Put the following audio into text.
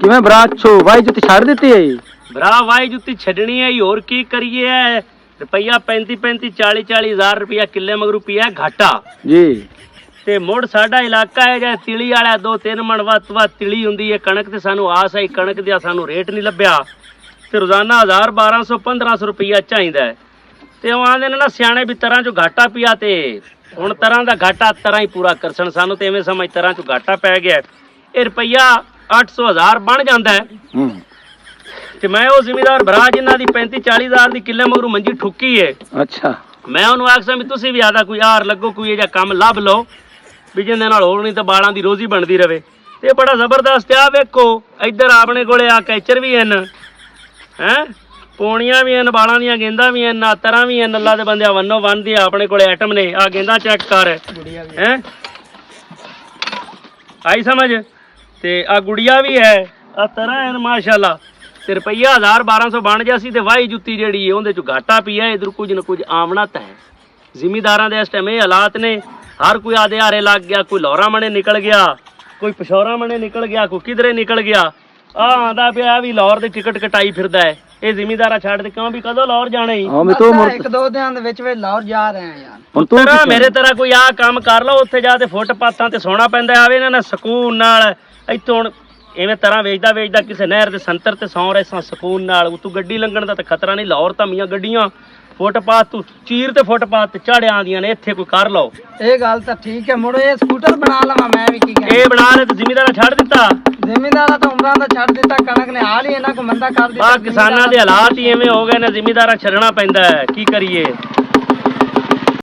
ਕਿਵੇਂ ਬਰਾਛੋ ਵਾਈ ਜੁੱਤੀ ਛੱਡ ਦਿੱਤੀ ਹੈ? ਭਰਾ ਵਾਈ ਜੁੱਤੀ ਛੱਡਣੀ ਹੈ ਹੋਰ ਕੀ ਕਰੀਏ। ਰੁਪਈਆ 35 40 ਹਜ਼ਾਰ ਰੁਪਇਆ ਕਿੱਲੇ ਮਗਰੂ ਪਿਆ ਘਾਟਾ ਜੀ। ਤੇ ਮੁੜ ਸਾਡਾ ਇਲਾਕਾ ਹੈ ਜਾਂ ਤਿਲੀ ਵਾਲਾ 2-3 ਮਣ ਵੱਧ ਤਿਲੀ ਹੁੰਦੀ ਹੈ ਕਣਕ ਤੇ ਸਾਨੂੰ ਆਸ ਆਈ ਕਣਕ ਦਾ ਸਾਨੂੰ ਰੇਟ ਨਹੀਂ ਲੱਭਿਆ ਤੇ ਰੋਜ਼ਾਨਾ 1000 1200 1500 ਰੁਪਈਆ ਚਾਹੀਦਾ ਹੈ ਤੇ ਉਹ ਆਂਦੇ ਨੇ ਨਾ ਸਿਆਣੇ ਵੀ ਤਰ੍ਹਾਂ ਚੋਂ ਘਾਟਾ ਪਿਆ ਤੇ ਹੁਣ ਤਰ੍ਹਾਂ ਦਾ ਘਾਟਾ ਤਰ੍ਹਾਂ ਹੀ ਪੂਰਾ ਕਰਸਣ ਸਾਨੂੰ ਤੇ ਐਵੇਂ ਸਮਝ ਤਰ੍ਹਾਂ ਚੋਂ ਘਾਟਾ ਪੈ ਗਿਆ ਇਹ ਰੁਪਈਆ 800 1000 ਬਣ ਜਾਂਦਾ ਹੈ ਤੇ ਮੈਂ ਉਹ ਜ਼ਿਮੀਦਾਰ ਭਰਾ ਜਿਨ੍ਹਾਂ ਦੀ 35 40 ਹਜ਼ਾਰ ਦੀ ਕਿੱਲੇ ਮਗਰੂ ਮੰਜੀ ਠੁੱਕੀ ਹੈ ਅੱਛਾ ਮੈਂ ਉਹਨੂੰ ਆਖਸਾਂ ਵੀ ਤੁਸੀਂ ਵੀ ਆਦਾ ਕੋਈ ਯਾਰ ਲੱਗੋ ਕੋਈ ਇਹ ਜਿਹਾ ਕੰਮ ਲੱਭ ਲਓ ਵੀ ਜਿਹਦੇ ਨਾਲ ਹੋਰ ਨਹੀਂ ਤਾਂ ਬਾਲਾਂ ਦੀ ਰੋਜ਼ੀ ਬਣਦੀ ਰਵੇ ਤੇ ਬੜਾ ਜ਼ਬਰਦਸਤ ਆ ਵੇਖੋ ਇੱਧਰ ਆਪਣੇ ਕੋਲੇ ਆ ਕੈਚਰ ਵੀ ਹਨ ਹੈਂ ਪੌਣੀਆਂ ਵੀ ਹਨ ਬਾਲਾਂ ਦੀਆਂ ਗੇਂਦਾਂ ਵੀ ਹਨ ਨਾਤਰਾਂ ਵੀ ਹਨ ਅੱਲਾ ਦੇ ਬੰਦਿਆਂ ਵੰਨੋ ਵੰਨ ਦੀ ਆਪਣੇ ਕੋਲੇ ਆਈਟਮ ਨੇ ਆ ਗੇਂਦਾਂ ਚੈੱਕ ਕਰ ਹੈਂ ਆਈ ਸਮਝ ਤੇ ਆ ਗੁੜੀਆ ਵੀ ਹੈ ਆ ਤਰ੍ਹਾਂ ਹਨ ਮਾਸ਼ਾਅੱਲਾ ਤੇ ਰੁਪਈਆ 1000 1200 ਬਣ ਜਾ ਸੀ ਤੇ ਵਾਹੀ ਜੁੱਤੀ ਜਿਹੜੀ ਹੈ ਉਹਦੇ ਚ ਘਾਟਾ ਪਿਆ ਇਧਰ ਕੁਝ ਨਾ ਕੁਝ ਆਮਣਤ ਹੈ ਜ਼ਿਮੀਦਾਰਾਂ ਦੇ ਇਸ ਟਾਈਮ ਇਹ ਹਾਲਾਤ ਨੇ ਹਰ ਕੋਈ ਆਦੇ ਹਾਰੇ ਲੱਗ ਗਿਆ ਕੋਈ ਲੋਰਾ ਮਣੇ ਨਿਕਲ ਗਿਆ ਕੋਈ ਪਸ਼ੌਰਾ ਮਣੇ ਨਿਕਲ ਗਿਆ ਕੋਈ ਕਿਧਰੇ ਨਿਕਲ ਗਿਆ ਆ ਆਂਦਾ ਪਿਆ ਵੀ ਲਾਹੌਰ ਦੀ ਟਿਕਟ ਕਟਾਈ ਫਿਰਦਾ ਹੈ ਇਹ ਜ਼ਿਮੀਦਾਰਾ ਛੱਡ ਦੇ ਕਿਉਂ ਵੀ ਕਦੋਂ ਲਾਹੌਰ ਜਾਣਾ ਹੀ ਇੱਕ ਦੋ ਦਿਨਾਂ ਦੇ ਵਿੱਚ ਲਾਹੌਰ ਜਾ ਰਹੇ ਆ ਯਾਰ ਹੁਣ ਤੂੰ ਮੇਰੇ ਤਰ੍ਹਾਂ ਕੋਈ ਆ ਕੰਮ ਕਰ ਲਓ ਉੱਥੇ ਜਾ ਤੇ ਫੁੱਟਪਾਥਾਂ ਤੇ ਸੋਣਾ ਪੈਂਦਾ ਆਵੇ ਨਾ ਸਕੂਨ ਨਾਲ ਇੱਥੋਂ ਹੁਣ ਇਵੇਂ ਤਰ੍ਹਾਂ ਵੇਚਦਾ ਕਿਸੇ ਨਹਿਰ ਦੇ ਸੰਤਰ ਤੇ ਸੌਂ ਰਹੇ ਸਾਂ ਸਕੂਨ ਨਾਲ ਤੂੰ ਗੱਡੀ ਲੰਘਣ ਦਾ ਤਾਂ ਖਤਰਾ ਨਹੀਂ ਲਾਹੌਰ ਧਮੀਆਂ ਗੱਡੀਆਂ ਫੁੱਟਪਾਥ ਤੂੰ ਚੀਰ ਤੇ ਫੁੱਟਪਾਥ ਤੇ ਚੜ ਆਉਂਦੀਆਂ ਨੇ ਇੱਥੇ ਕੋਈ ਕਰ ਲਓ ਇਹ ਗੱਲ ਤਾਂ ਠੀਕ ਹੈ ਮੁੜ ਇਹ ਸਕੂਟਰ ਬਣਾ ਲਵਾਂ ਮੈਂ ਵੀ ਕੀ ਕਰਾਂ ਇਹ ਬਣਾ ਲੈ ਤੇ ਜ਼ਿਮੀਦਾਰਾ ਛੱਡ ਦਿੱਤਾ ਜ਼ਿਮੀਦਾਰਾ ਤਾਂ ਉਮਰਾਂ ਦਾ ਛੱਡ ਦਿੱਤਾ ਕਣਕ ਨੇ ਹਾਲ ਹੀ ਇਹਨਾਂ ਕੋ ਮੰਦਾ ਕਰ ਦਿੱਤਾ ਕਿਸਾਨਾਂ ਦੇ ਹਾਲਾਤ ਹੀ ਐਵੇਂ ਹੋ ਗਏ ਨੇ ਜ਼ਿਮੀਦਾਰਾ ਛੱਡਣਾ ਪੈਂਦਾ ਹੈ ਕੀ ਕਰੀਏ।